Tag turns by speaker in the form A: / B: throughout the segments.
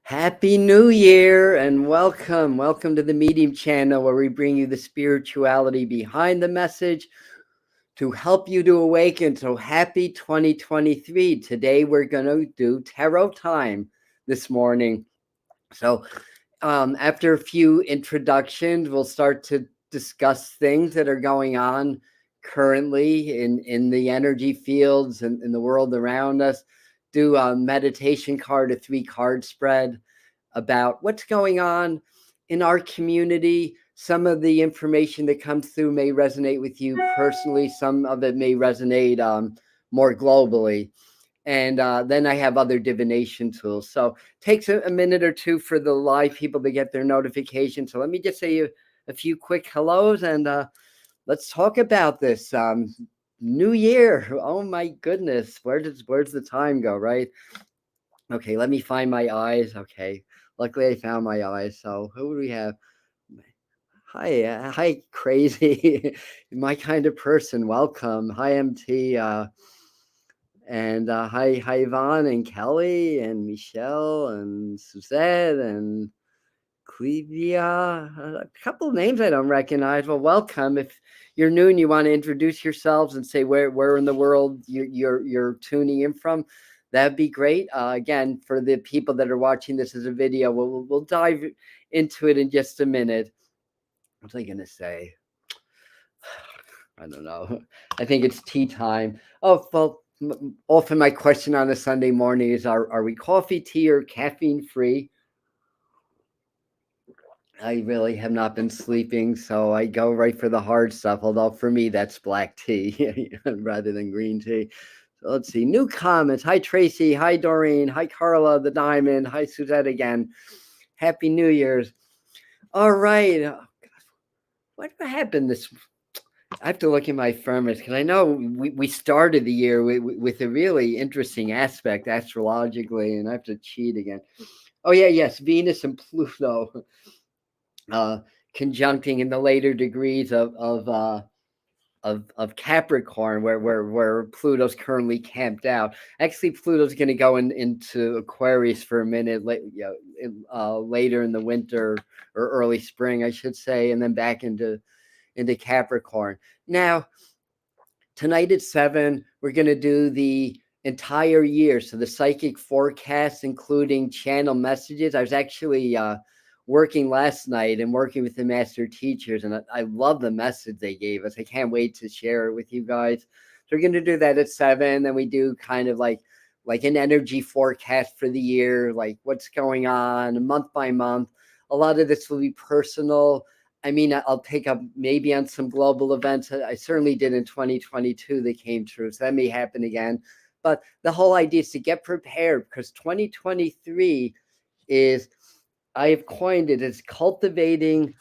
A: Happy New Year and welcome. Welcome to the Medium channel where we bring you the spirituality behind the message to help you to awaken. So happy 2023. Today we're going to do tarot time this morning. So after a few introductions, we'll start to discuss things that are going on currently in the energy fields and in the world around us. Do a meditation card, a 3-card spread about what's going on in our community. Some of the information that comes through may resonate with you personally. Some of it may resonate more globally. And then I have other divination tools. So it takes a minute or two for the live people to get their notification. So let me just say a few quick hellos and let's talk about this new year. Oh my goodness. Where's the time go, right? Okay, let me find my eyes. Okay. Luckily I found my eyes. So who do we have? Hi, crazy. My kind of person. Welcome. Hi, MT. And hi, Yvonne and Kelly and Michelle and Suzette and Clevia. A couple of names I don't recognize. Well, welcome. If you're new and you want to introduce yourselves and say where in the world you're tuning in from, that'd be great. Again, for the people that are watching this as a video, we'll dive into it in just a minute. What was I gonna say? I don't know. I think it's tea time. Oh, well, often my question on a Sunday morning is, are we coffee, tea, or caffeine free? I really have not been sleeping, so I go right for the hard stuff. Although for me, that's black tea rather than green tea. So let's see. New comments. Hi, Tracy. Hi, Doreen. Hi, Carla, the Diamond. Hi, Suzette again. Happy New Year's. All right. Oh, what happened this? I have to look at my firmness because I know we started the year with a really interesting aspect astrologically, and I have to cheat again. Oh yeah, yes, Venus and Pluto conjuncting in the later degrees of Capricorn, where Pluto's currently camped out. Actually, Pluto's going to go into Aquarius for a minute, later in the winter or early spring, I should say, and then back into Capricorn. Now, tonight at 7, we're going to do the entire year. So the psychic forecast, including channel messages. I was actually working last night and working with the master teachers, and I love the message they gave us. I can't wait to share it with you guys. So we're going to do that at 7. Then we do kind of like an energy forecast for the year, like what's going on month by month. A lot of this will be personal. I mean, I'll pick up maybe on some global events. I certainly did in 2022 that came true. So that may happen again. But the whole idea is to get prepared because 2023 is, I have coined it as cultivating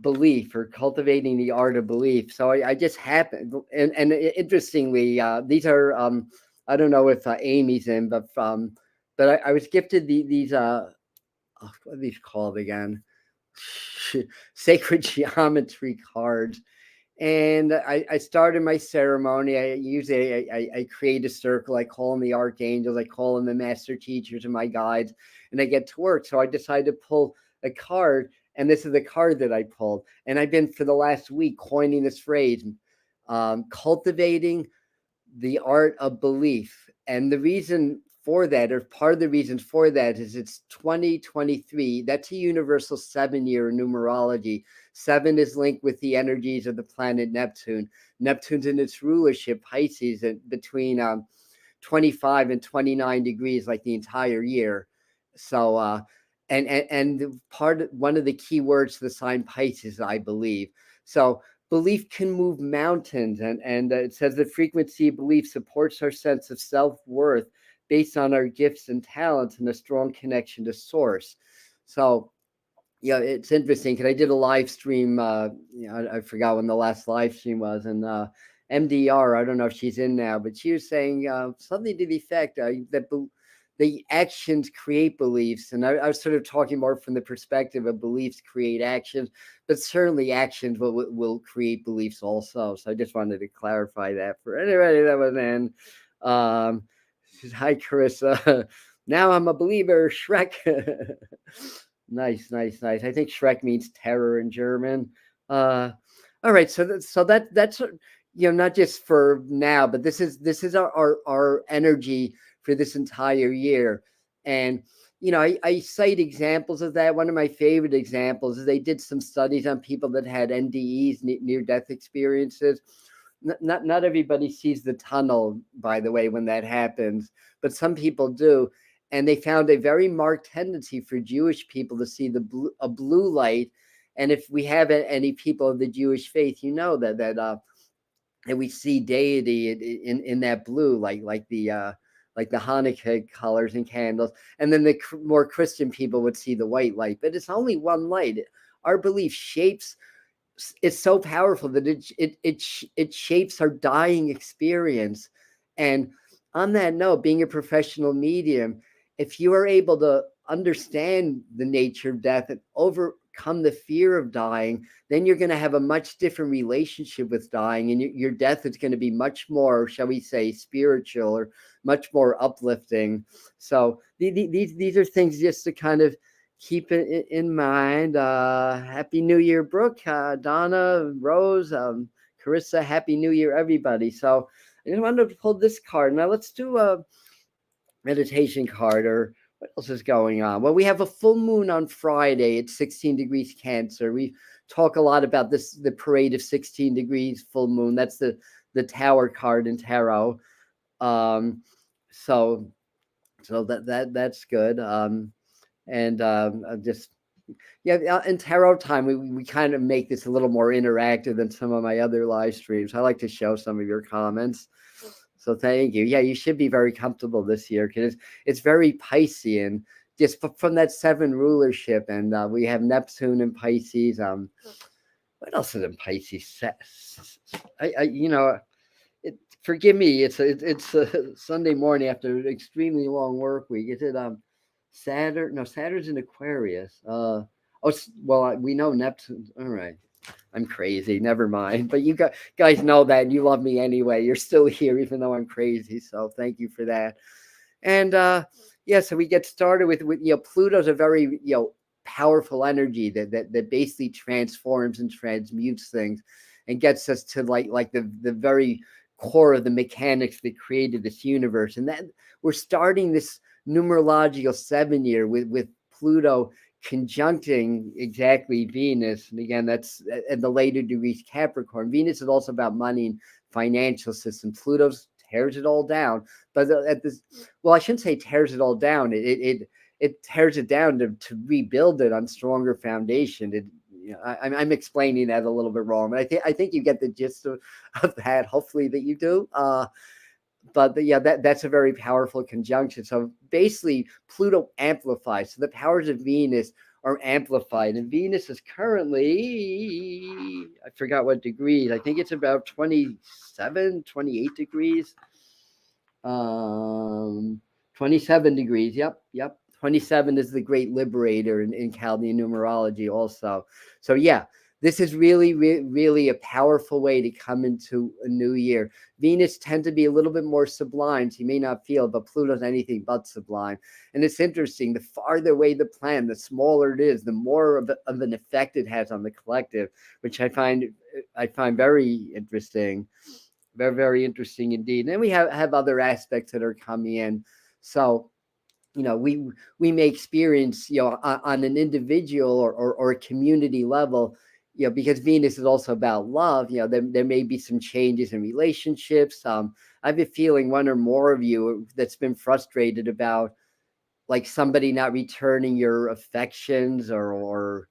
A: belief or cultivating the art of belief. So I just happened. And interestingly, these are, I don't know if Amy's in, but I was gifted these, what are these called again? Sacred geometry cards. And I started my ceremony. I create a circle. I call them the archangels. I call them the master teachers and my guides. And I get to work. So I decided to pull a card. And this is the card that I pulled. And I've been for the last week coining this phrase, cultivating the art of belief. And the reason for that, or part of the reasons for that, is it's 2023. That's a universal 7-year numerology. 7 is linked with the energies of the planet Neptune. Neptune's in its rulership, Pisces, between 25 and 29 degrees, like the entire year. So, and one of the key words to the sign Pisces, I believe. So belief can move mountains, and it says the frequency of belief supports our sense of self-worth based on our gifts and talents and a strong connection to source. So, yeah, it's interesting because I did a live stream. I forgot when the last live stream was, and MDR. I don't know if she's in now, but she was saying something to the effect that the actions create beliefs, and I was sort of talking more from the perspective of beliefs create actions, but certainly actions will create beliefs also. So I just wanted to clarify that for anybody that was in. Hi, Carissa. Now I'm a believer. Shrek. Nice, nice, nice. I think Shrek means terror in German. Uh, all right, that's not just for now, but this is our energy for this entire year, and I cite examples of that. One of my favorite examples is they did some studies on people that had NDEs, near death experiences. Not everybody sees the tunnel, by the way, when that happens, but some people do, and they found a very marked tendency for Jewish people to see a blue light. And if we have any people of the Jewish faith, that we see deity in that blue, like the Hanukkah colors and candles, and then the more Christian people would see the white light. But it's only one light. Our belief shapes it's so powerful that it shapes our dying experience. And on that note, being a professional medium, if you are able to understand the nature of death and overcome the fear of dying, then you're going to have a much different relationship with dying, and your death is going to be much more, shall we say, spiritual, or much more uplifting. So these are things just to kind of keep it in mind. Happy New Year, Brooke, Donna, Rose, Carissa. Happy New Year, everybody. So I just wanted to pull this card. Now let's do a meditation card, or what else is going on? Well, we have a full moon on Friday at 16 degrees Cancer. We talk a lot about this, the parade of 16 degrees full moon. That's the Tower card in tarot. So that's good. And just in tarot time, we kind of make this a little more interactive than some of my other live streams. I like to show some of your comments, so thank you. Yeah, you should be very comfortable this year, because it's very Piscean, just from that 7 rulership, and we have Neptune in Pisces. What else is in Pisces? Forgive me. It's a Sunday morning after an extremely long work week. Is it Saturn? No, Saturn's in Aquarius. Well, we know Neptune. All right. I'm crazy. Never mind. But you guys know that, and you love me anyway. You're still here, even though I'm crazy. So thank you for that. And so we get started with Pluto's a very powerful energy that basically transforms and transmutes things, and gets us to like the very core of the mechanics that created this universe. And that we're starting this numerological 7 year with Pluto conjuncting exactly Venus. And again, that's at the later degrees Capricorn. Venus is also about money and financial system. Pluto tears it all down. But I shouldn't say tears it all down. It tears it down to rebuild it on stronger foundation. I'm explaining that a little bit wrong, but I think you get the gist of that. Hopefully that you do. But that's a very powerful conjunction. So basically, Pluto amplifies. So the powers of Venus are amplified, and Venus is currently, I forgot what degrees. I think it's about 27, 28 degrees. 27 degrees. Yep. 27 is the great liberator in Chaldean numerology also. So this is really, really a powerful way to come into a new year. Venus tends to be a little bit more sublime, so you may not feel it, but Pluto's anything but sublime. And it's interesting, the farther away the planet, the smaller it is, the more of an effect it has on the collective, which I find very interesting. Very, very interesting indeed. And then we have other aspects that are coming in. So we may experience on an individual or a community level, because Venus is also about love. There may be some changes in relationships. I have a feeling one or more of you that's been frustrated about like somebody not returning your affections, or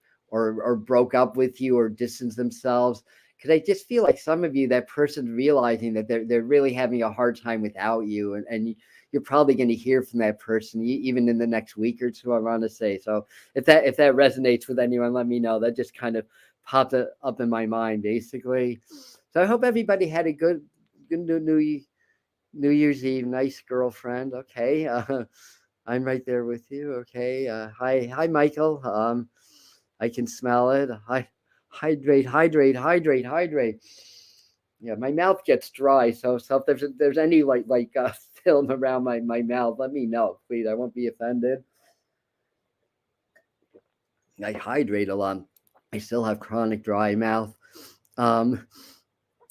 A: broke up with you, or distanced themselves. Because I just feel like some of you, that person's realizing that they're really having a hard time without you, and you're probably going to hear from that person even in the next week or two, I want to say. So if that resonates with anyone, let me know. That just kind of popped up in my mind, basically. So I hope everybody had a good New Year's Eve. Nice girlfriend. Okay. I'm right there with you. Okay. Hi, Michael. I can smell it. Hydrate. Yeah, my mouth gets dry. So if there's any film around my mouth, let me know, please. I won't be offended. I hydrate a lot. I still have chronic dry mouth. Um,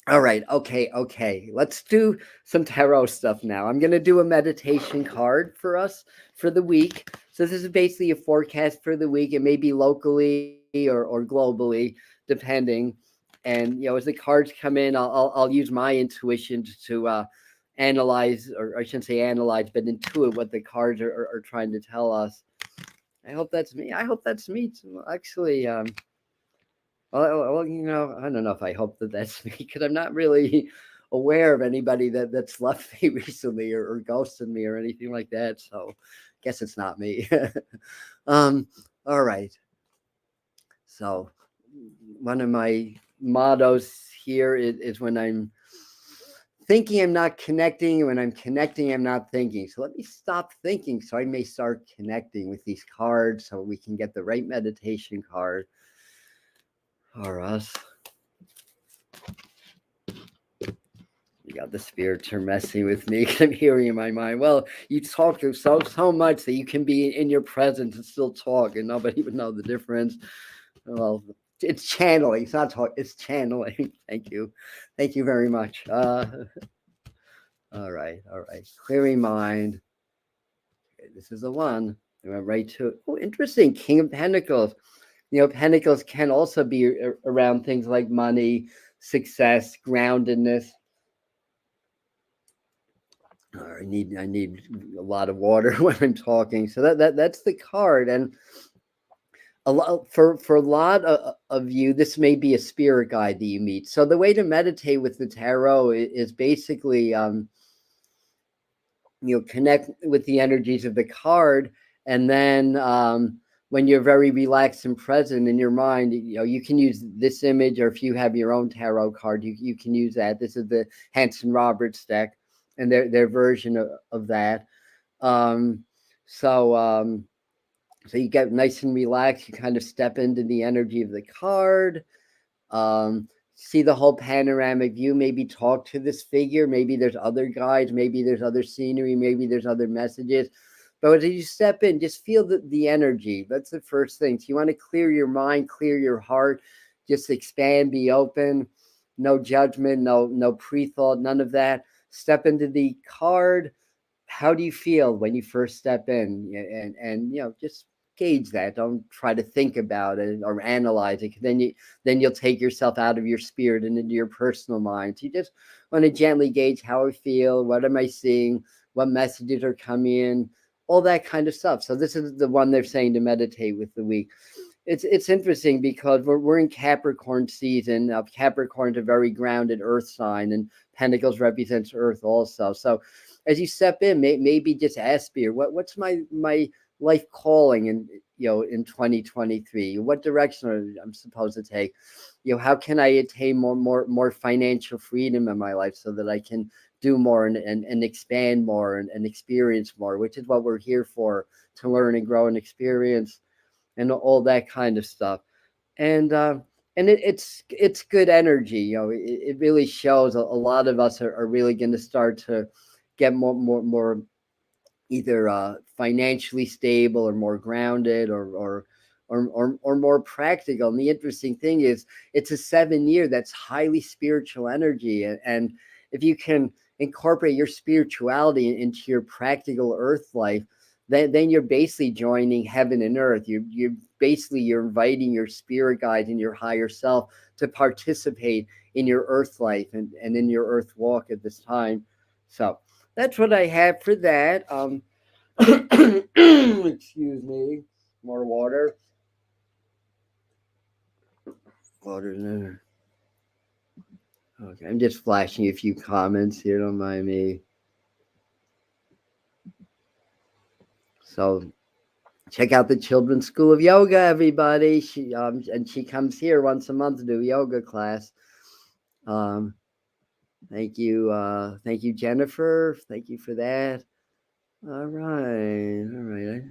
A: all right, okay. Let's do some tarot stuff now. I'm gonna do a meditation card for us for the week. So this is basically a forecast for the week. It may be locally or globally, depending. And as the cards come in, I'll use my intuition to analyze, or I shouldn't say analyze, but intuit what the cards are trying to tell us. I hope that's me. I hope that's me too. Actually, well, I don't know if I hope that that's me because I'm not really aware of anybody that's left me recently or ghosted me or anything like that. So, guess it's not me. um, all right. So, one of my mottos here is when I'm thinking, I'm not connecting. When I'm connecting, I'm not thinking. So let me stop thinking so I may start connecting with these cards so we can get the right meditation card for us. You got the spirits are messing with me because I'm hearing in my mind. Well, you talk so much that you can be in your presence and still talk, and nobody would know the difference. Well, it's channeling. It's not talk. It's channeling. Thank you very much. All right. Clearing mind. Okay, this is the one. I went right to it. Oh, interesting. King of Pentacles. Pentacles can also be around things like money, success, groundedness. I need a lot of water when I'm talking. So that's the card, and a lot for a lot of you, this may be a spirit guide that you meet. So the way to meditate with the tarot is basically connect with the energies of the card, and then when you're very relaxed and present in your mind, you can use this image, or if you have your own tarot card, you can use that. This is the Hanson Roberts deck and their version of that. Um, so you get nice and relaxed. You kind of step into the energy of the card. See the whole panoramic view. Maybe talk to this figure. Maybe there's other guides. Maybe there's other scenery. Maybe there's other messages. But as you step in, just feel the energy. That's the first thing. So you want to clear your mind, clear your heart, just expand, be open. No judgment, no pre-thought, none of that. Step into the card. How do you feel when you first step in? And just gauge that. Don't try to think about it or analyze it. Then you'll take yourself out of your spirit and into your personal mind. So you just want to gently gauge how I feel. What am I seeing? What messages are coming in? All that kind of stuff. So this is the one they're saying to meditate with the week. It's interesting because we're in Capricorn season. Capricorn's a very grounded earth sign, and Pentacles represents earth also. So as you step in, maybe just ask Spirit, what's my life calling in 2023? What direction I'm supposed to take? How can I attain more financial freedom in my life so that I can do more and expand more and experience more, which is what we're here for, to learn and grow and experience and all that kind of stuff. And it's good energy. It really shows a lot of us are really going to start to get more either financially stable or more grounded or more practical. And the interesting thing is it's a 7-year that's highly spiritual energy. And if you can incorporate your spirituality into your practical earth life, then you're basically joining heaven and earth. You're inviting your spirit guides and your higher self to participate in your earth life and in your earth walk at this time. So that's what I have for that. Excuse me. More water. Water's in there. Okay, I'm just flashing a few comments here. Don't mind me. So check out the Children's School of Yoga, everybody. She comes here once a month to do yoga class. Thank you, Jennifer. Thank you for that. All right.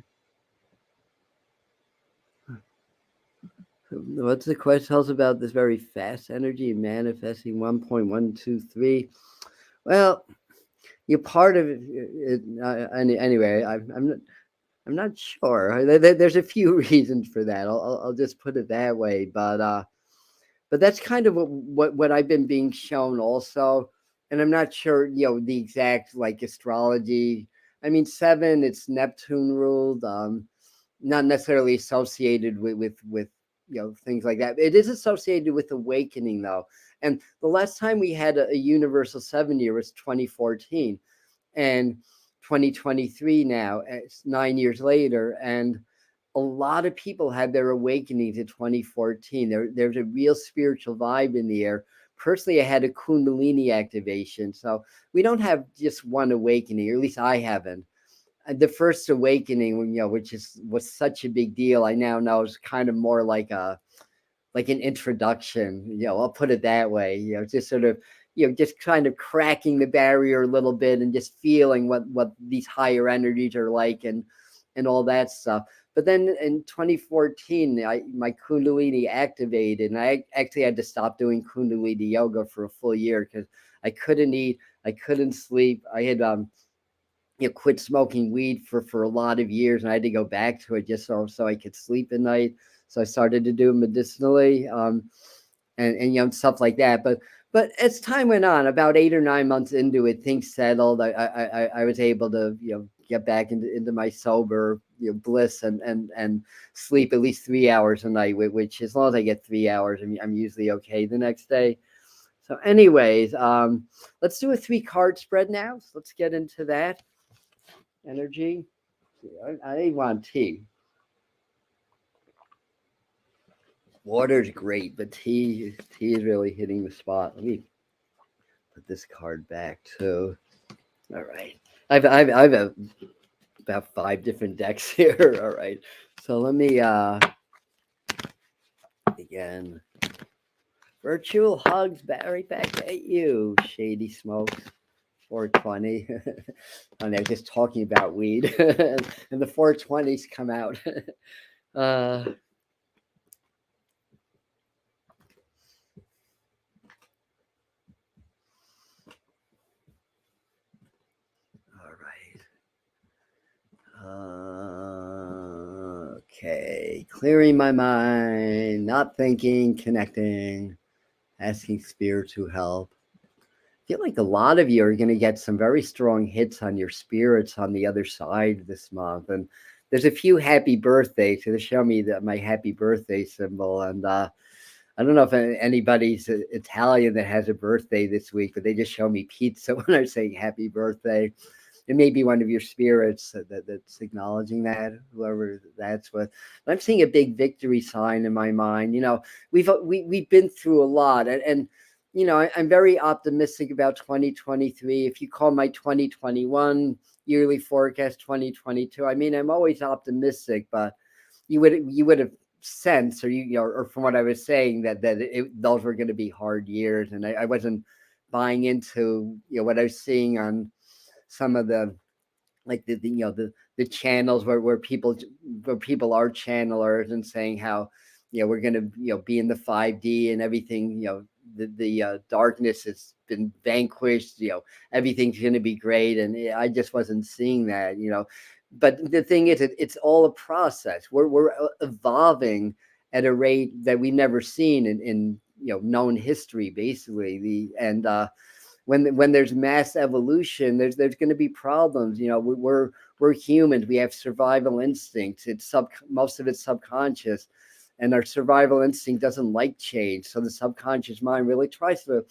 A: What's the question? Tell us about this very fast energy manifesting 1.123. Well, you're part of it. Anyway, I'm not sure. There's a few reasons for that. I'll just put it that way. But that's kind of what I've been being shown also, and I'm not sure, the exact like astrology. I mean, seven, it's Neptune ruled, not necessarily associated with things like that. It is associated with awakening though, and the last time we had a universal 7 year was 2014, and 2023 now, it's 9 years later, and a lot of people had their awakening to 2014. There's a real spiritual vibe in the air. Personally, I had a Kundalini activation. So we don't have just one awakening, or at least I haven't. The first awakening, which was such a big deal, I now know is kind of more like an introduction. I'll put it that way. Just sort of, just kind of cracking the barrier a little bit and just feeling what these higher energies are like, and all that stuff. But then in 2014, my Kundalini activated, and I actually had to stop doing Kundalini yoga for a full year because I couldn't eat, I couldn't sleep. I had quit smoking weed for a lot of years, and I had to go back to it just so I could sleep at night. So I started to do it medicinally, and stuff like that. But as time went on, about 8 or 9 months into it, things settled. I was able to get back into my sober bliss, and sleep at least 3 hours a night, which as long as I get 3 hours, I'm usually okay the next day. So anyways, let's do a 3 card spread now. So let's get into that energy. I want tea. Water's great, but tea is really hitting the spot. Let me put this card back too. All right, I've about 5 different decks here. All right, so let me again. Virtual hugs, right back at you, Shady Smokes. 420. And they're just talking about weed, and the 420s come out. uh, Okay, clearing my mind, not thinking, connecting, asking spirit to help. I feel like a lot of you are going to get some very strong hits on your spirits on the other side this month. And there's a few happy birthdays. So they show me my happy birthday symbol. And I don't know if anybody's Italian that has a birthday this week, but they just show me pizza when I'm saying happy birthday. It may be one of your spirits that's acknowledging that, whoever that's with. But I'm seeing a big victory sign in my mind. We've been through a lot, and I'm very optimistic about 2023. If you call my 2021 yearly forecast 2022, I mean, I'm always optimistic, but you would have sensed, or from what I was saying, that those were going to be hard years, and I wasn't buying into what I was seeing on some of the, like the channels where people are channelers and saying how we're going to be in the 5D and everything, the darkness has been vanquished, everything's going to be great, and I just wasn't seeing that. But the thing is, it's all a process. We're evolving at a rate that we've never seen in known history, basically. When there's mass evolution, there's going to be problems. We're humans. We have survival instincts. Most of it's subconscious, and our survival instinct doesn't like change. So the subconscious mind really tries to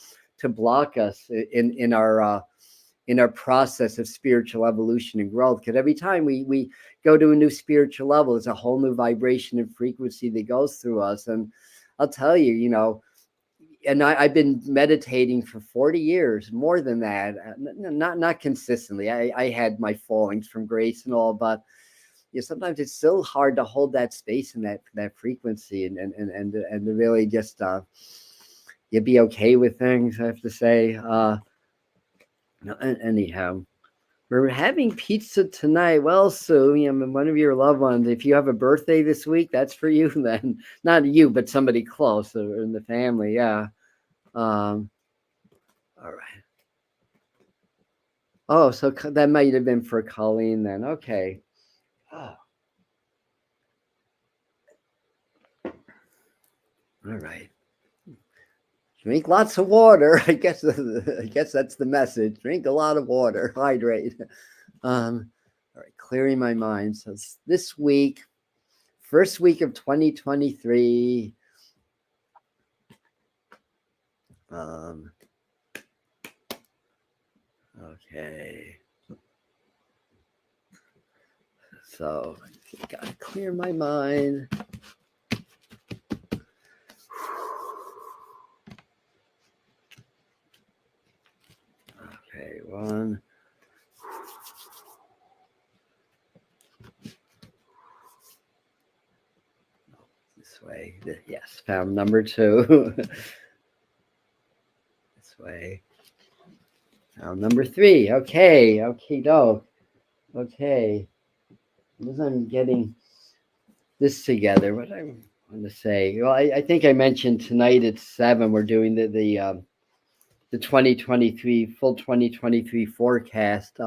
A: block us in our process of spiritual evolution and growth. Because every time we go to a new spiritual level, there's a whole new vibration and frequency that goes through us. And I'll tell you, and I've been meditating for 40 years, more than that, not consistently. I had my fallings from grace and all, but sometimes it's still hard to hold that space and that frequency, and to really just you be okay with things, I have to say. Anyhow, we're having pizza tonight. Well, Sue, one of your loved ones, if you have a birthday this week, that's for you then. Not you, but somebody close in the family. Yeah. All right. Oh, so that might have been for Colleen then. Okay. Oh, all right. Drink lots of water. I guess. I guess that's the message. Drink a lot of water. Hydrate. All right. Clearing my mind. So this week, first week of 2023. Okay. So gotta clear my mind. Okay, one. This way. Yes, found number 2. This way. Found number 3. Okay, okay, doke. Okay. As I'm getting this together, what I want to say. Well, I think I mentioned tonight at 7 we're doing the 2023 full 2023 forecast.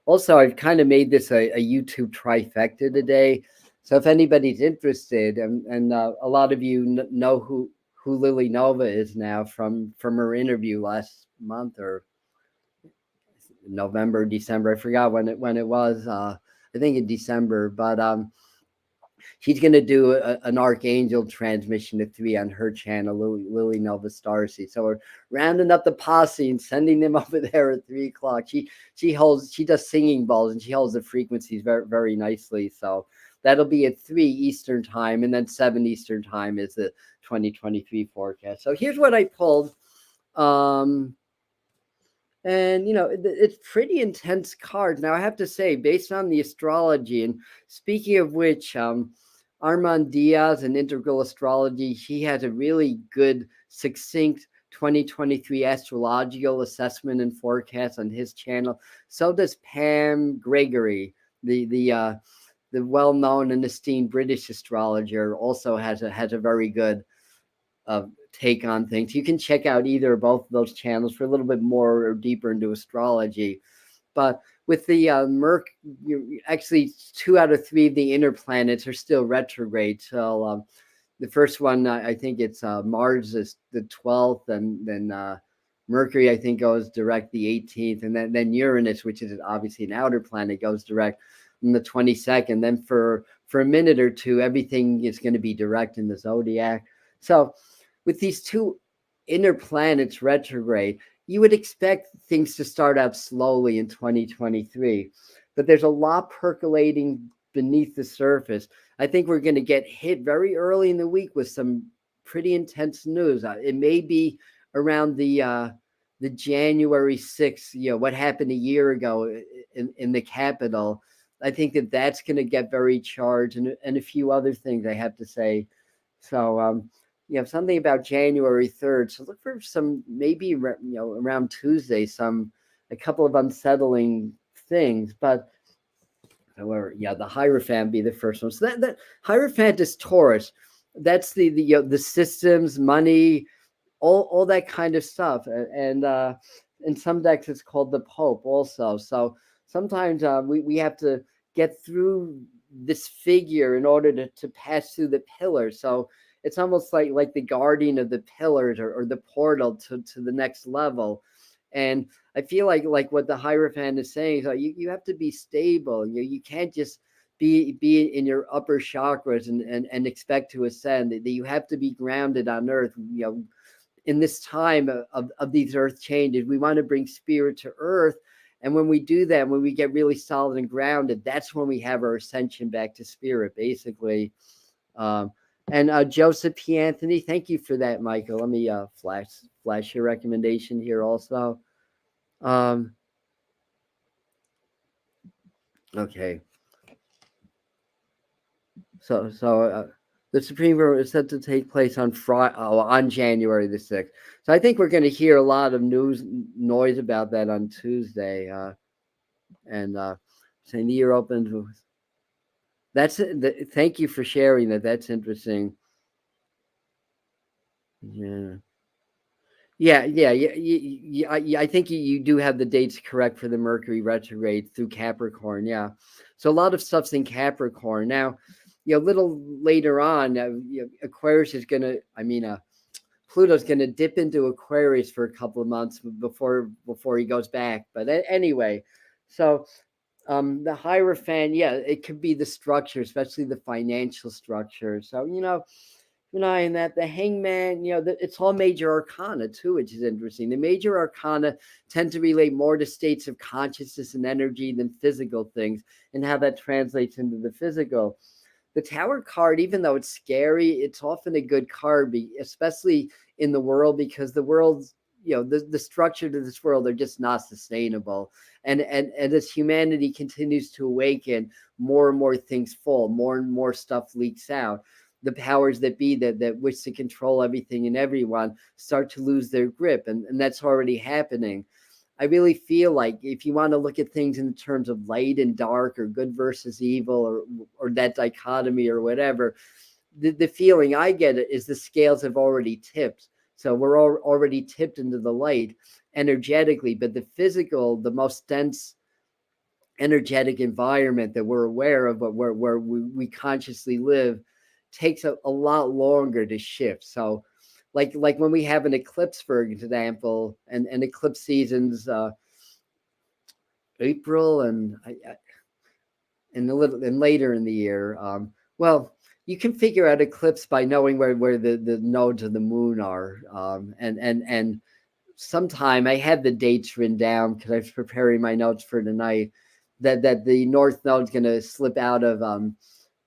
A: Also, I've kind of made this a YouTube trifecta today. So if anybody's interested, and a lot of you know who Lily Nova is now from her interview last month or November, December. I forgot when it was. I think in December, but she's going to do an Archangel transmission at 3 on her channel, Lily Nova Starseed. So we're rounding up the posse and sending them over there at 3 o'clock. She does singing bowls and she holds the frequencies very, very nicely. So that'll be at 3 Eastern time, and then 7 Eastern time is the 2023 forecast. So here's what I pulled. And it's pretty intense cards. Now I have to say, based on the astrology, and speaking of which, Armand Diaz in Integral Astrology, he has a really good, succinct 2023 astrological assessment and forecast on his channel. So does Pam Gregory, the well-known and esteemed British astrologer, also has a very good take on things. You can check out either or both of those channels for a little bit more or deeper into astrology. But with the actually 2 out of 3 of the inner planets are still retrograde. So the first one, I think it's Mars is the 12th, and then Mercury, I think, goes direct the 18th, and then Uranus, which is obviously an outer planet, goes direct on the 22nd. Then for a minute or two, everything is going to be direct in the zodiac. So with these 2 inner planets retrograde, you would expect things to start out slowly in 2023, but there's a lot percolating beneath the surface. I think we're going to get hit very early in the week with some pretty intense news. It may be around the January 6th, what happened a year ago in the Capitol. I think that's going to get very charged, and a few other things I have to say. So something about January 3rd. So look for some, maybe around Tuesday, a couple of unsettling things. But however, the Hierophant be the first one. So that Hierophant is Taurus. That's the systems, money, all that kind of stuff. And in some decks it's called the Pope also. So sometimes we have to get through this figure in order to pass through the pillars. So it's almost like the guardian of the pillars or the portal to the next level. And I feel like what the Hierophant is saying is you have to be stable. You can't just be in your upper chakras and expect to ascend. That you have to be grounded on earth. In this time of these earth changes, we want to bring spirit to earth. And when we do that, when we get really solid and grounded, that's when we have our ascension back to spirit, basically. And Joseph P. Anthony, thank you for that, Michael. Let me flash your recommendation here also. Okay. So the Supreme Court is set to take place on on January the 6th. So I think we're going to hear a lot of noise about that on Tuesday. And saying the year opens with. Thank you for sharing that. That's interesting. Yeah. I think you do have the dates correct for the Mercury retrograde through Capricorn. Yeah, so a lot of stuff's in Capricorn now. A little later on, Aquarius is gonna. Pluto's gonna dip into Aquarius for a couple of months before he goes back. But anyway, so the Hierophant, yeah, it could be the structure, especially the financial structure. So and that the Hangman, it's all major arcana too, which is interesting. The major arcana tend to relate more to states of consciousness and energy than physical things, and how that translates into the physical. The Tower card, even though it's scary, it's often a good card, especially in the world, because the world's, the structure to this world are just not sustainable. And as humanity continues to awaken, more and more things fall, more and more stuff leaks out. The powers that be that wish to control everything and everyone start to lose their grip, and that's already happening. I really feel like if you want to look at things in terms of light and dark, or good versus evil, or that dichotomy or whatever, the feeling I get is the scales have already tipped. So we're already tipped into the light energetically, but the physical, the most dense energetic environment that we're aware of, but where we consciously live, takes a lot longer to shift. So like when we have an eclipse, for example, and eclipse seasons, April and a little and later in the year. Well, you can figure out eclipse by knowing where the nodes of the moon are. And sometime I had the dates written down because I was preparing my notes for tonight. That the north node is going to slip out of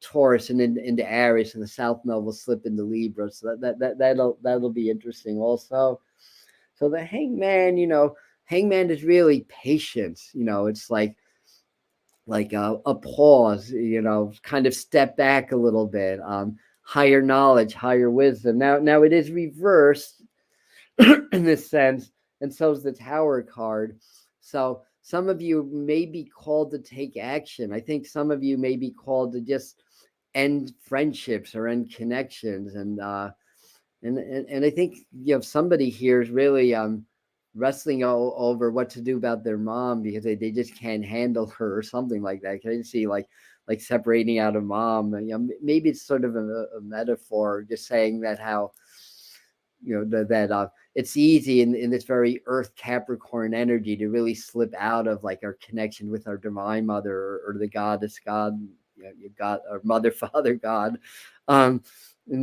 A: Taurus and into Aries, and the south node will slip into Libra. So that'll be interesting also. So the Hangman, Hangman is really patience. It's like a pause, kind of step back a little bit. Higher knowledge, higher wisdom. Now it is reversed in this sense, and so is the Tower card. So some of you may be called to take action. I think some of you may be called to just end friendships or end connections, and I think somebody here is really wrestling over what to do about their mom, because they just can't handle her or something like that. Can I see like separating out of mom? Maybe it's sort of a metaphor, just saying that how that it's easy in this very Earth Capricorn energy to really slip out of like our connection with our divine mother, or the goddess God, God, or mother, father, God. In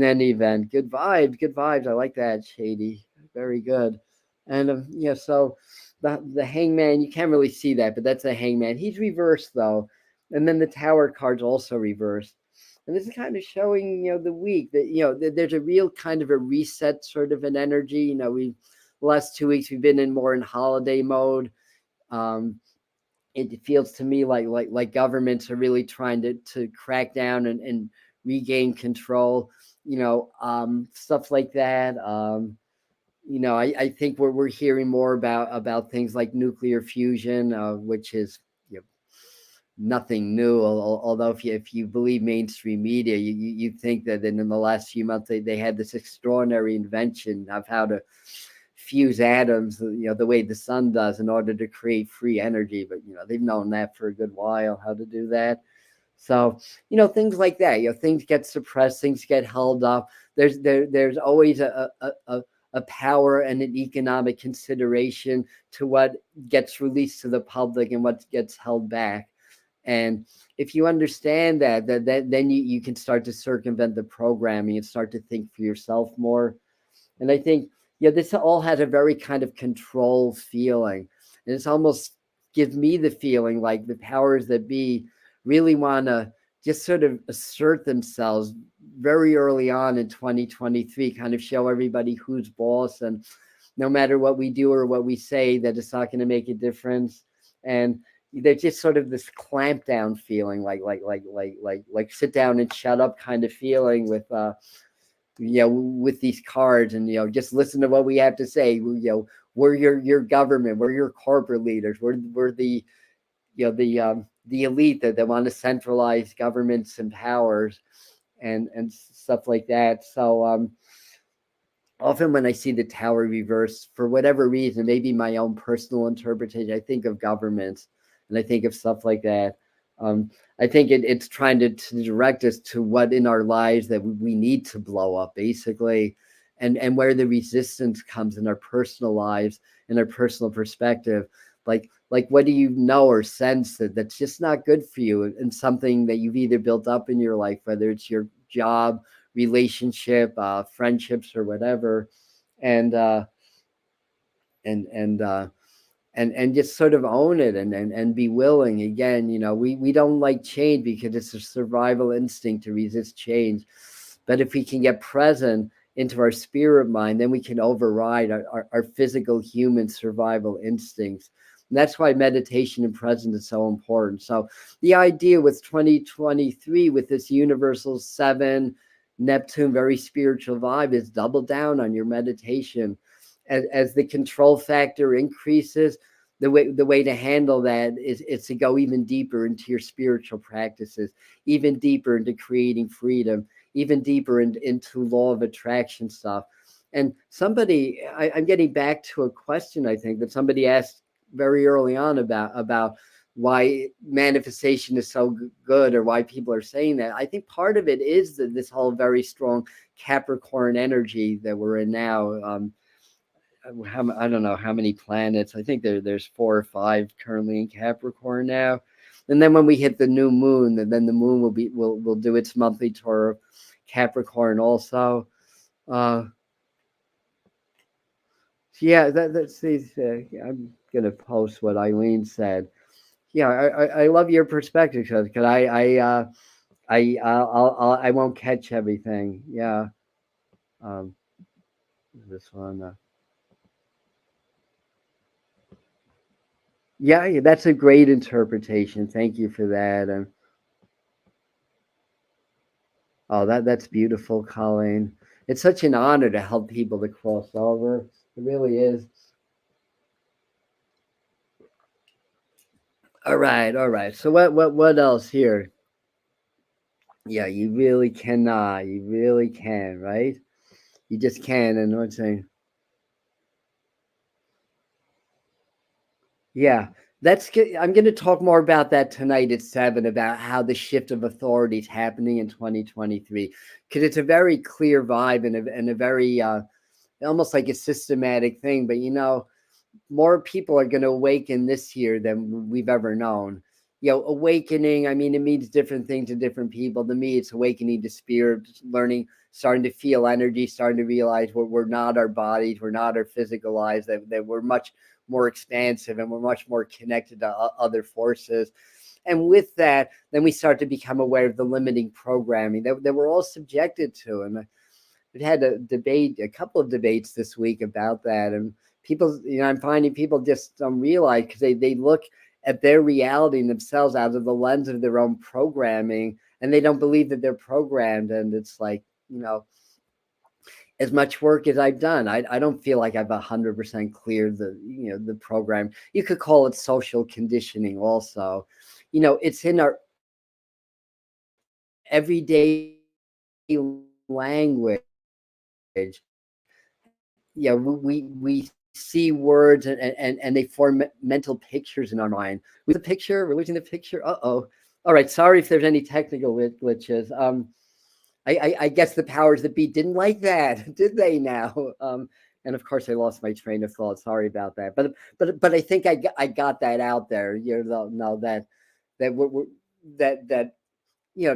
A: any event, good vibes, good vibes. I like that, Shady. Very good. And so the Hangman, you can't really see that, but that's a Hangman. He's reversed though, and then the Tower card's also reversed. And this is kind of showing, the week that, there's a real kind of a reset sort of an energy. The last 2 weeks we've been in more in holiday mode. It feels to me like governments are really trying to crack down and regain control, stuff like that. I think we're hearing more about things like nuclear fusion, which is nothing new. Although if you believe mainstream media, you think that in the last few months they had this extraordinary invention of how to fuse atoms, the way the sun does, in order to create free energy. But they've known that for a good while, how to do that. So things like that. Things get suppressed, things get held up. There's always a power and an economic consideration to what gets released to the public and what gets held back. And if you understand that then you can start to circumvent the programming and start to think for yourself more. And I think, this all has a very kind of control feeling. And it's almost gives me the feeling like the powers that be really want to just sort of assert themselves very early on in 2023, kind of show everybody who's boss, and no matter what we do or what we say, that it's not going to make a difference. And there's just sort of this clamp down feeling, like sit down and shut up kind of feeling with with these cards, and just listen to what we have to say. We're your government, we're your corporate leaders, we're the the elite that want to centralize governments and powers and stuff like that. So often when I see the tower reversed, for whatever reason, maybe my own personal interpretation, I think of governments and I think of stuff like that. Um, I think it's trying to direct us to what in our lives that we need to blow up, basically, and where the resistance comes in our personal lives, in our personal perspective. Like what do you know or sense that's just not good for you, and something that you've either built up in your life, whether it's your job, relationship, friendships, or whatever, and uh, and and uh, and just sort of own it, and be willing. Again, we don't like change because it's a survival instinct to resist change, but if we can get present into our spirit mind, then we can override our physical human survival instincts. And that's why meditation and presence is so important. So the idea with 2023, with this universal 7 Neptune very spiritual vibe, is double down on your meditation. As the control factor increases, the way to handle that is to go even deeper into your spiritual practices, even deeper into creating freedom, even deeper into law of attraction stuff. And I'm getting back to a question I think that somebody asked very early on about why manifestation is so good, or why people are saying that. I think part of it is this whole very strong Capricorn energy that we're in now. I don't know how many planets. I think there's 4 or 5 currently in Capricorn now. And then when we hit the new moon, then the moon will do its monthly tour of Capricorn also. Uh, yeah, that's the. I'm gonna post what Eileen said. Yeah, I love your perspective, because I won't catch everything. Yeah. Um, this one. Yeah, that's a great interpretation. Thank you for that. And oh, that's beautiful, Colleen. It's such an honor to help people to cross over. It really is. All right. So what else here? Yeah, you really cannot. You really can, right? You just can. And what's saying? Yeah, I'm going to talk more about that tonight at 7, about how the shift of authority is happening in 2023, because it's a very clear vibe, and a very almost like a systematic thing. But more people are going to awaken this year than we've ever known. Awakening, I mean, it means different things to different people. To me, it's awakening to spirit, learning, starting to feel energy, starting to realize we're not our bodies, we're not our physical lives, that we're much more expansive, and we're much more connected to other forces. And with that, then we start to become aware of the limiting programming that we're all subjected to. And we had a couple of debates this week about that. And people, I'm finding people just don't realize, because they look at their reality and themselves out of the lens of their own programming, and they don't believe that they're programmed. And it's like, as much work as I've done, I don't feel like I've 100% cleared the program. You could call it social conditioning also. It's in our everyday language. Yeah, we see words, and they form mental pictures in our mind. With the picture, we're losing the picture. Uh-oh. All right, sorry if there's any technical glitches. I guess the powers that be didn't like that, did they now? And of course, I lost my train of thought. Sorry about that. But I think I got that out there. No, that we're that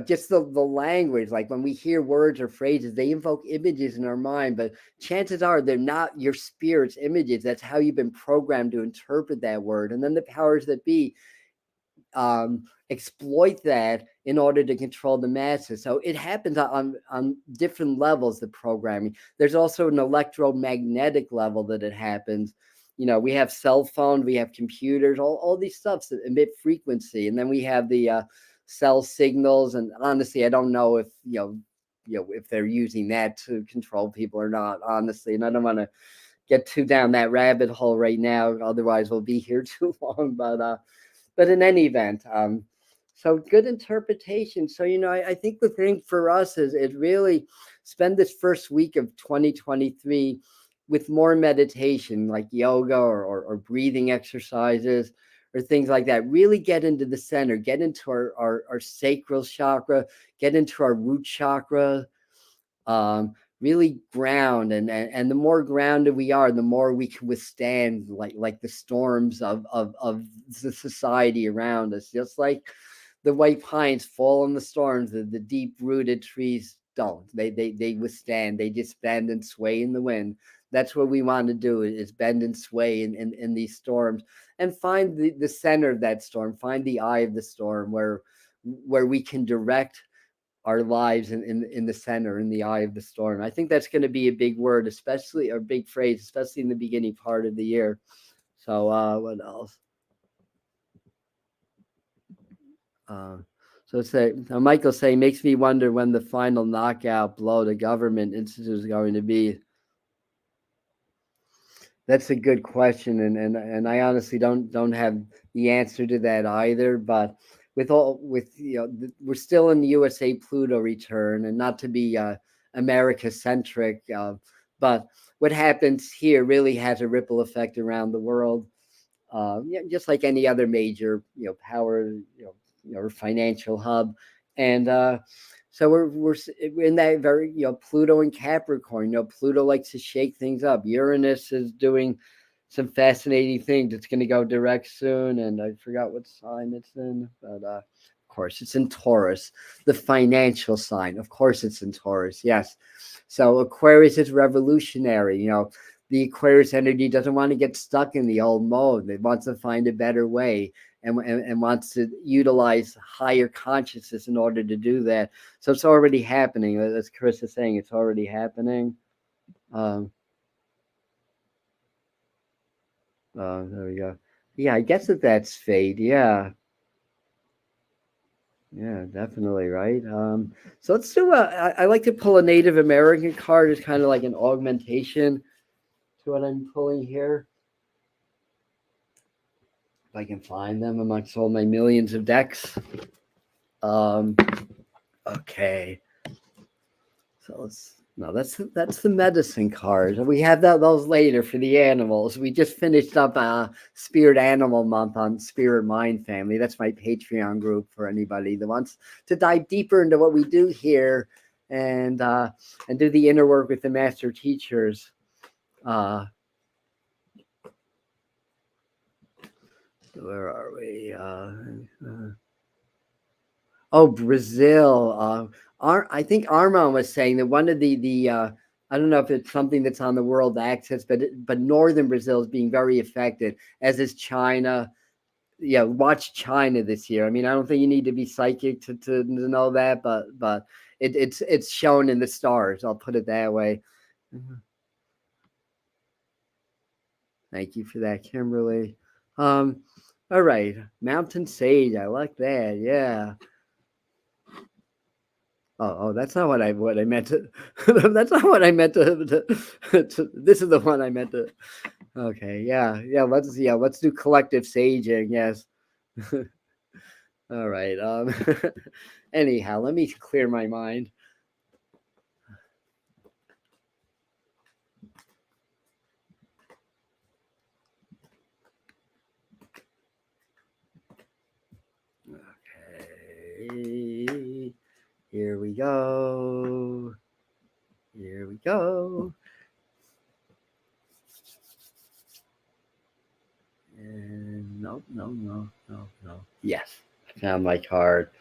A: just the language, like when we hear words or phrases, they invoke images in our mind, but chances are they're not your spirit's images. That's how you've been programmed to interpret that word. And then the powers that be exploit that in order to control the masses. So it happens on different levels, the programming. There's also an electromagnetic level that it happens. We have cell phones, we have computers, all these stuffs that emit frequency. And then we have the cell signals. And honestly, I don't know if they're using that to control people or not, honestly. And I don't want to get too down that rabbit hole right now. Otherwise, we'll be here too long. But in any event, So good interpretation. So, I think the thing for us is it really spend this first week of 2023 with more meditation, like yoga or breathing exercises or things like that. Really get into the center, get into our sacral chakra, get into our root chakra, um, really ground, and the more grounded we are, the more we can withstand like the storms of the society around us. Just like the white pines fall in the storms, the deep rooted trees don't. They withstand. They just bend and sway in the wind. That's what we want to do, is bend and sway in these storms, and find the center of that storm, find the eye of the storm, where we can direct our lives in the center, in the eye of the storm. I think that's going to be a big word, especially, or big phrase, especially in the beginning part of the year. So what else? Uh, so say Michael say, makes me wonder when the final knockout blow the government institute is going to be. That's a good question, and I honestly don't have the answer to that either. But we're still in the USA Pluto return, and not to be America centric, but what happens here really has a ripple effect around the world. Yeah, just like any other major power, or financial hub, and so we're in that very, Pluto and Capricorn. Pluto likes to shake things up. Uranus is doing some fascinating things. It's going to go direct soon, and I forgot what sign it's in, but of course it's in Taurus, the financial sign. Of course it's in Taurus. Yes. So Aquarius is revolutionary. The Aquarius energy doesn't want to get stuck in the old mode. It wants to find a better way, and wants to utilize higher consciousness in order to do that. So it's already happening. As Chris is saying, it's already happening. Um, there we go. Yeah, I guess that's fate. Yeah. Yeah, definitely, right. So let's do I like to pull a Native American card as kind of like an augmentation to what I'm pulling here. If I can find them amongst all my millions of decks. Um, okay. So let's no, that's the medicine card. We have those later for the animals. We just finished up Spirit Animal Month on Spirit Mind Family. That's my Patreon group for anybody that wants to dive deeper into what we do here, and do the inner work with the master teachers. Where are we? Oh, Brazil. I think Armand was saying that one of the I don't know if it's something that's on the world axis, but northern Brazil is being very affected, as is China. Yeah, watch China this year. I mean, I don't think you need to be psychic to know that, but it's shown in the stars. I'll put it that way. Thank you for that, Kimberly. Um, all right, Mountain Sage. I like that. Yeah. Oh, that's not what I meant to. That's not what I meant this is the one I meant to. Okay, yeah. Let's do collective saging. Yes. All right. Anyhow, let me clear my mind. Okay. Here we go. Here we go. And no. Yes, I found my card.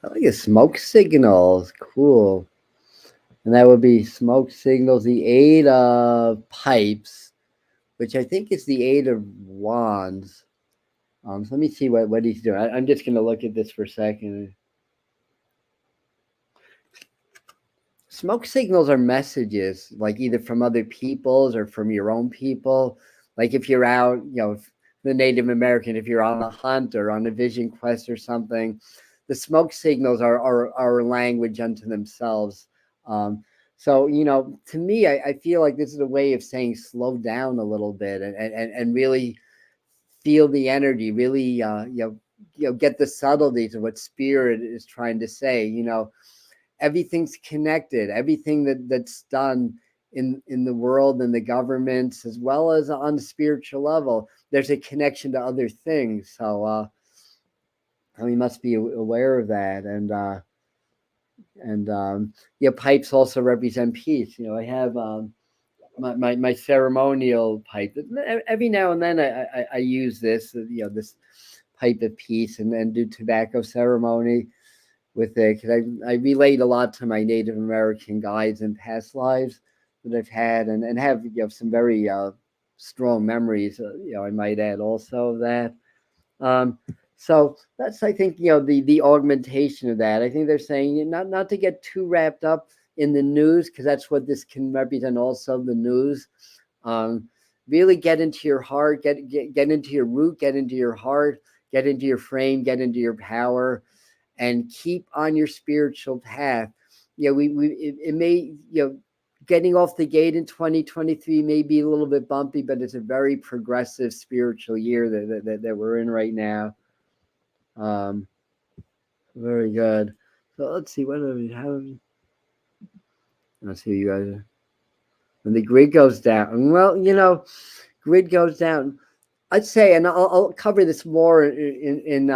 A: I like a smoke signals. Cool. And that would be smoke signals, the eight of pipes, which I think is the eight of wands. So let me see what he's doing. I'm just going to look at this for a second. Smoke signals are messages, like either from other people's or from your own people. Like if you're out, the Native American, if you're on a hunt or on a vision quest or something, the smoke signals are a language unto themselves. So, to me, I feel like this is a way of saying slow down a little bit, and really feel the energy, really, get the subtleties of what spirit is trying to say. Everything's connected. Everything that's done in the world and the governments, as well as on the spiritual level, there's a connection to other things. So we must be aware of that. And pipes also represent peace. I have my ceremonial pipe. Every now and then I use this, this pipe of peace, and then do tobacco ceremony with it, because I relate a lot to my Native American guides in past lives that I've had, and have some very strong memories. I might add also of that. Um, so that's, I think, the augmentation of that. I think they're saying not to get too wrapped up in the news, because that's what this can represent. Also, the news. Um, really get into your heart, get into your root, get into your heart, get into your frame, get into your power, and keep on your spiritual path. It may, getting off the gate in 2023 may be a little bit bumpy, but it's a very progressive spiritual year that we're in right now. Very good. So let's see, what do we have? Let's see, you guys. When the grid goes down, well, grid goes down. I'd say, and I'll cover this more in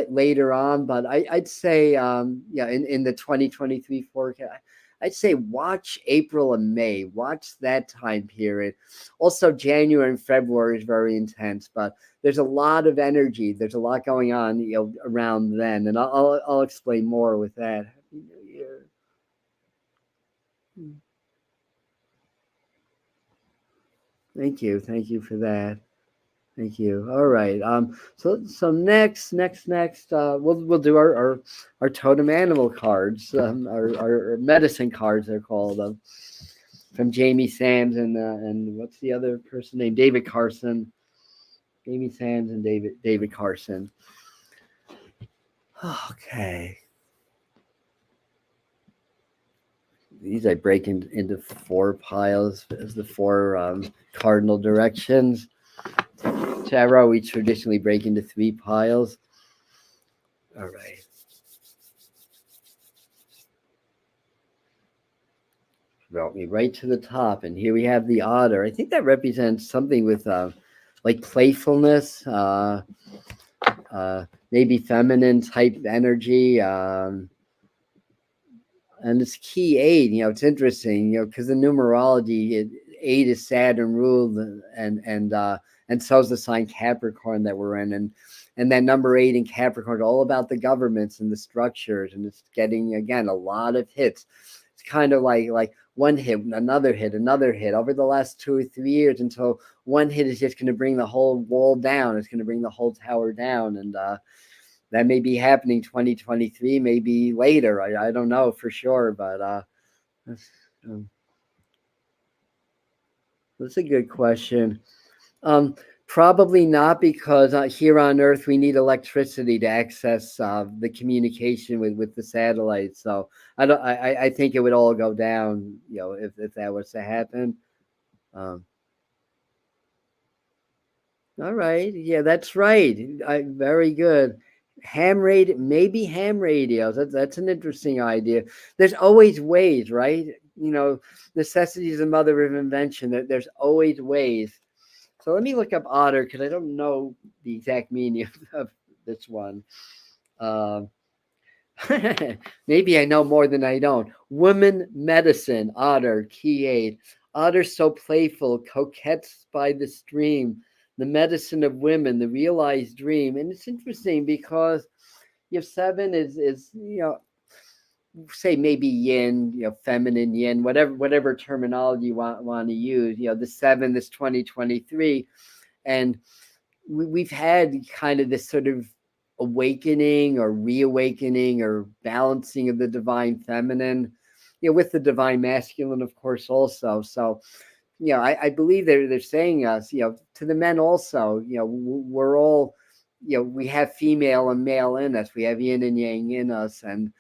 A: later on, but I'd say, in the 2023 forecast, I'd say watch April and May, watch that time period. Also, January and February is very intense, but there's a lot of energy. There's a lot going on, around then, and I'll explain more with that. Happy New Year. Thank you for that. Thank you. All right. So next, we'll do our totem animal cards, our medicine cards, they're called, from Jamie Sams and what's the other person named David Carson, Jamie Sams and David Carson. Okay. These I break into 4 piles as the 4 cardinal directions. Tarot, we traditionally break into 3 piles. All right. Brought me right to the top, and here we have the otter. I think that represents something with like playfulness, maybe feminine type energy, and it's key 8. It's interesting, because the numerology, 8 is Saturn ruled, and so is the sign Capricorn that we're in, and that number 8 in Capricorn is all about the governments and the structures, and it's getting, again, a lot of hits. It's kind of like one hit, another hit over the last 2 or 3 years, until one hit is just going to bring the whole wall down. It's going to bring the whole tower down, and that may be happening 2023, maybe later. I don't know for sure, but that's a good question. Probably not, because here on Earth we need electricity to access the communication with the satellites. So I think it would all go down, if that was to happen. All right, yeah, that's right. Very good. Maybe ham radios. That's an interesting idea. There's always ways, right? Necessity is the mother of invention. There's always ways. So let me look up otter, because I don't know the exact meaning of this one. Maybe I know more than I don't. Woman medicine, otter, key 8. Otter so playful, coquettes by the stream, the medicine of women, the realized dream. And it's interesting because 7 is say maybe yin, feminine yin, whatever terminology you want to use. The 7, this 2023, and we've had kind of this sort of awakening or reawakening or balancing of the divine feminine, with the divine masculine, of course, also. So, I believe they're saying us, to the men also, we're all, we have female and male in us. We have yin and yang in us, and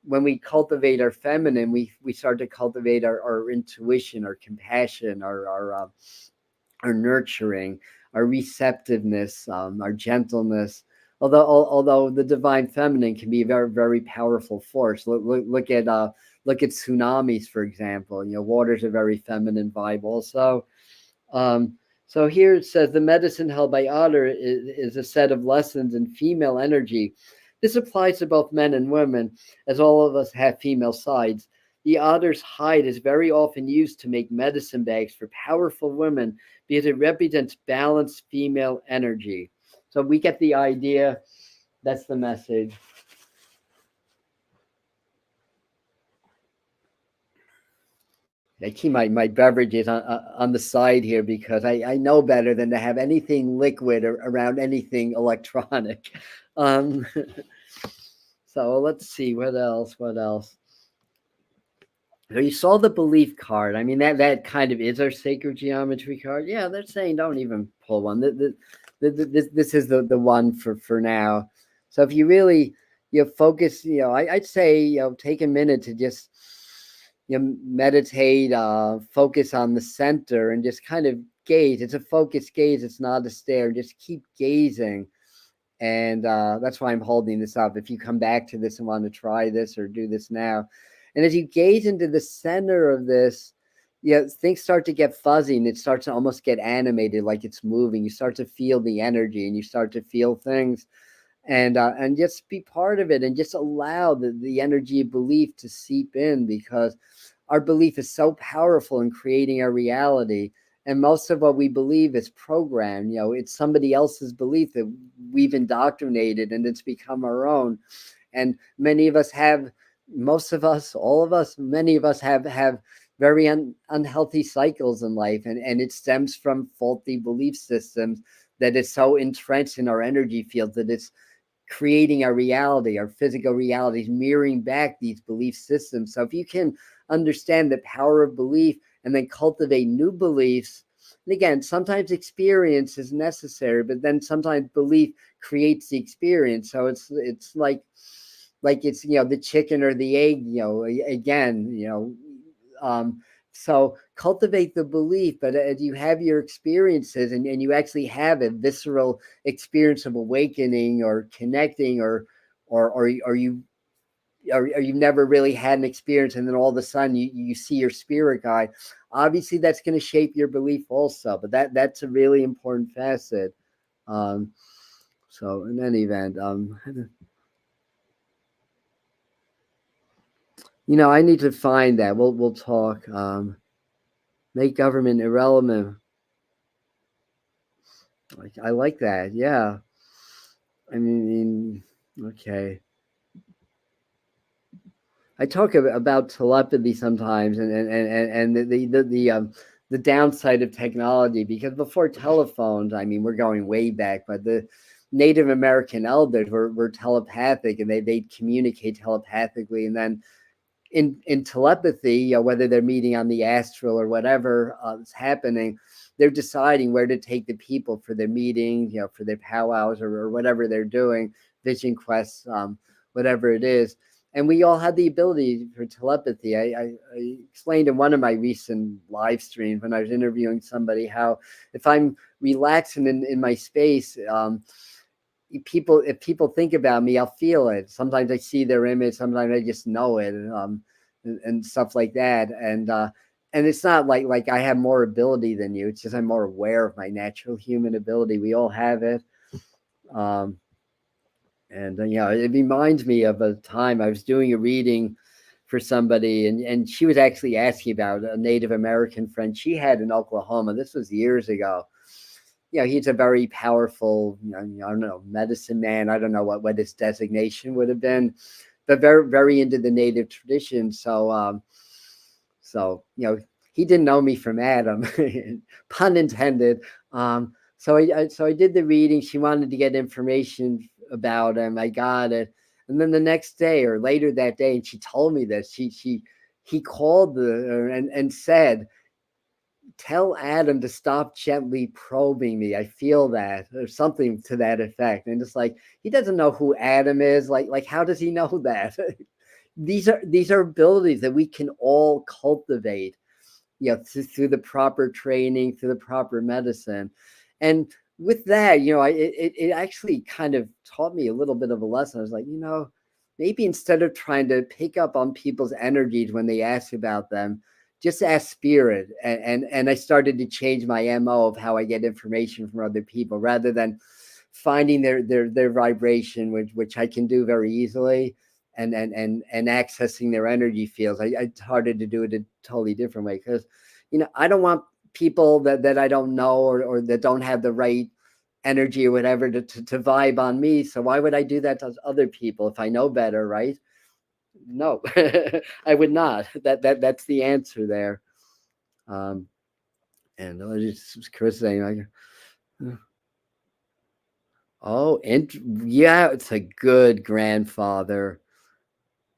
A: when we cultivate our feminine, we start to cultivate our intuition, our compassion, our nurturing, our receptiveness, our gentleness. although the divine feminine can be a very, very powerful force. Look at tsunamis, for example. Water's a very feminine vibe also. Um, so here it says the medicine held by Otter is a set of lessons in female energy. This applies to both men and women, as all of us have female sides. The otter's hide is very often used to make medicine bags for powerful women because it represents balanced female energy. So we get the idea. That's the message. I keep my beverages on the side here because I know better than to have anything liquid or around anything electronic. Um, so let's see what else. What else? So you saw the belief card. I mean that kind of is our sacred geometry card. Yeah, they're saying don't even pull one. This is the one for now. So if you really focus, I'd say take a minute to just meditate, focus on the center, and just kind of gaze. It's a focused gaze. It's not a stare. Just keep gazing, and that's why I'm holding this up. If you come back to this and want to try this or do this now, and as you gaze into the center of this, things start to get fuzzy and it starts to almost get animated, like it's moving. You start to feel the energy and you start to feel things, and just be part of it and just allow the energy of belief to seep in, because our belief is so powerful in creating our reality. And most of what we believe is programmed. It's somebody else's belief that we've indoctrinated and it's become our own. And many of us have, most of us, all of us, many of us have very unhealthy cycles in life. And it stems from faulty belief systems that is so entrenched in our energy field that it's creating our reality, our physical realities, mirroring back these belief systems. So if you can understand the power of belief and then cultivate new beliefs, and again, sometimes experience is necessary, but then sometimes belief creates the experience. So it's like it's the chicken or the egg, again, so cultivate the belief, but as you have your experiences and you actually have a visceral experience of awakening or connecting, or you've never really had an experience, and then all of a sudden you see your spirit guide. Obviously, that's going to shape your belief also, but that's a really important facet. So in any event, I need to find that. We'll talk. Make government irrelevant. I like that. Yeah. I mean, okay. I talk about telepathy sometimes, and the downside of technology, because before telephones, I mean, we're going way back, but the Native American elders were telepathic, and they'd communicate telepathically, and then in telepathy, whether they're meeting on the astral or whatever is happening, they're deciding where to take the people for their meetings, for their powwows, or whatever they're doing, vision quests, whatever it is. And we all had the ability for telepathy. I explained in one of my recent live streams when I was interviewing somebody how if I'm relaxing in my space, if people think about me, I'll feel it. Sometimes I see their image, sometimes I just know it, and stuff like that. And it's not like I have more ability than you. It's just I'm more aware of my natural human ability. We all have it. And it reminds me of a time I was doing a reading for somebody, and she was actually asking about a Native American friend she had in Oklahoma. This was years ago. He's a very powerful, I don't know, medicine man. I don't know what his designation would have been, but very, very into the native tradition. So, he didn't know me from Adam, pun intended. So I did the reading. She wanted to get information about him. I got it. And then the next day or later that day, and she told me this, he called and said, tell Adam to stop gently probing me. I feel that, or something to that effect. And it's like, he doesn't know who Adam is. Like how does he know that? These are abilities that we can all cultivate, through the proper training, through the proper medicine. And with that, it actually kind of taught me a little bit of a lesson. I was like, maybe instead of trying to pick up on people's energies when they ask about them, just ask spirit. And I started to change my MO of how I get information from other people rather than finding their vibration, which I can do very easily, and accessing their energy fields. I started to do it a totally different way because, I don't want people that I don't know or that don't have the right energy or whatever to vibe on me. So why would I do that to other people if I know better, right? No, I would not. That's the answer there. Um, and I just Chris saying like, oh, and yeah, it's a good grandfather.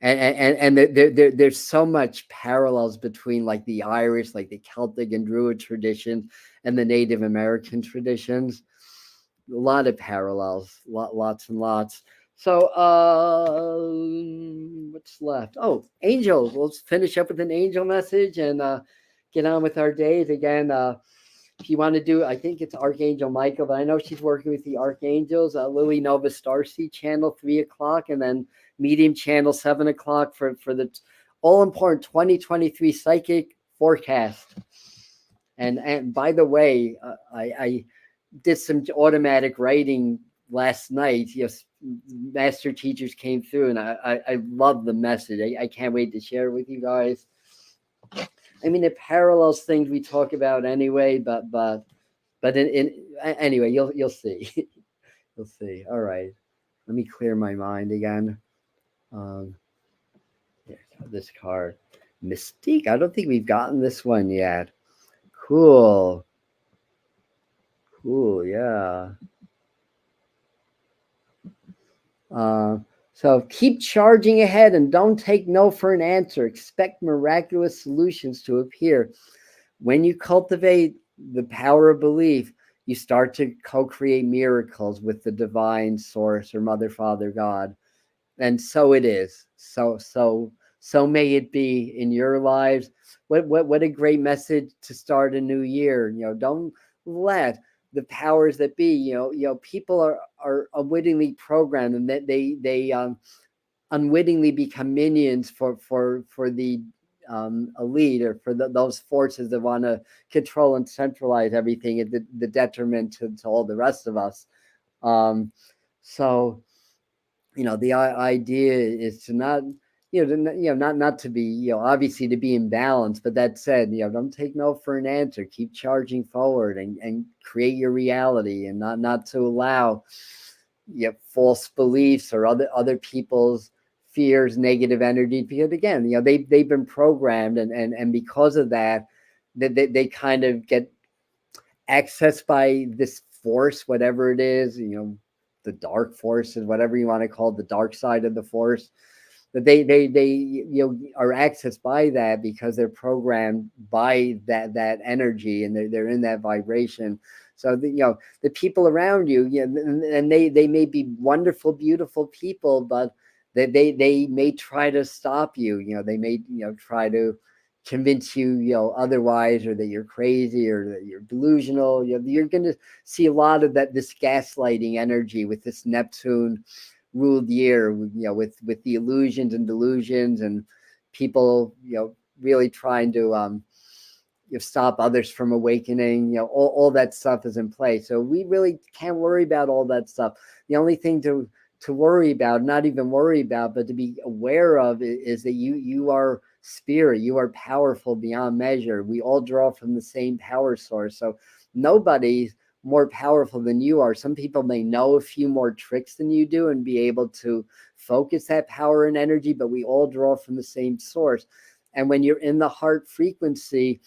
A: And there's so much parallels between like the Irish, like the Celtic and Druid traditions, and the Native American traditions. A lot of parallels, lots and lots. So, what's left? Oh, angels. Let's finish up with an angel message and get on with our days again. If you want to do, I think it's Archangel Michael, but I know she's working with the Archangels. Lily Nova Starseed channel 3 o'clock, and then Medium channel 7 o'clock for the all important 2023 psychic forecast. And by the way, I did some automatic writing last night. Yes, master teachers came through, and I love the message. I can't wait to share it with you guys. I mean, it parallels things we talk about anyway, but anyway, you'll see. You'll see. All right, let me clear my mind again. Um, this card, Mystique. I don't think we've gotten this one yet. Cool. Cool. Yeah. Uh, so keep charging ahead and don't take no for an answer. Expect miraculous solutions to appear. When you cultivate the power of belief, you start to co-create miracles with the divine source or mother, father, God. And so it is. So may it be in your lives. What a great message to start a new year. Don't let the powers that be, people are unwittingly programmed, and that they unwittingly become minions for the elite, or for those forces that want to control and centralize everything at the detriment to all the rest of us. Um, so the idea is to not not to be, obviously to be in balance, but that said, don't take no for an answer. Keep charging forward and create your reality, and not to allow false beliefs or other people's fears, negative energy, because again, they've been programmed, and because of that, they kind of get accessed by this force, whatever it is, the dark forces, whatever you want to call it, the dark side of the force, that they are accessed by that because they're programmed by that energy, and they're in that vibration. So the people around you, and they may be wonderful, beautiful people, but they may try to stop you. They may try to convince you otherwise, or that you're crazy, or that you're delusional. You're going to see a lot of this gaslighting energy with this Neptune ruled year, with the illusions and delusions, and people really trying to stop others from awakening. All that stuff is in play, so we really can't worry about all that stuff. The only thing to worry about, not even worry about, but to be aware of, is that you are spirit. You are powerful beyond measure. We all draw from the same power source, so nobody's more powerful than you are. Some people may know a few more tricks than you do and be able to focus that power and energy, but we all draw from the same source. And when you're in the heart frequency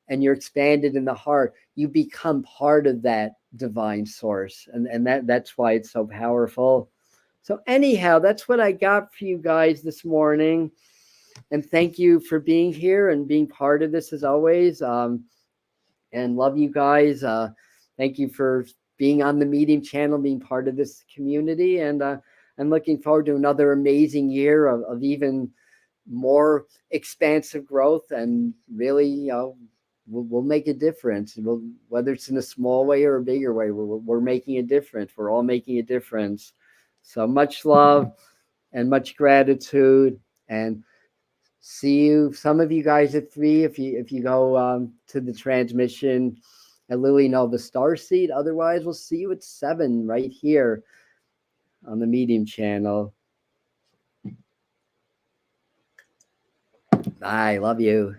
A: and you're expanded in the heart, you become part of that divine source, and that's why it's so powerful. So anyhow, that's what I got for you guys this morning. And thank you for being here and being part of this as always. And love you guys. Thank you for being on the Medium channel, being part of this community. And I'm looking forward to another amazing year of even more expansive growth, and really, we'll make a difference. Whether it's in a small way or a bigger way, we're making a difference. We're all making a difference. So much love and much gratitude, and see you, some of you guys, at 3 if you go to the transmission at Lily Nova Starseed. Otherwise, we'll see you at 7 right here on the Medium channel. Bye. Love you.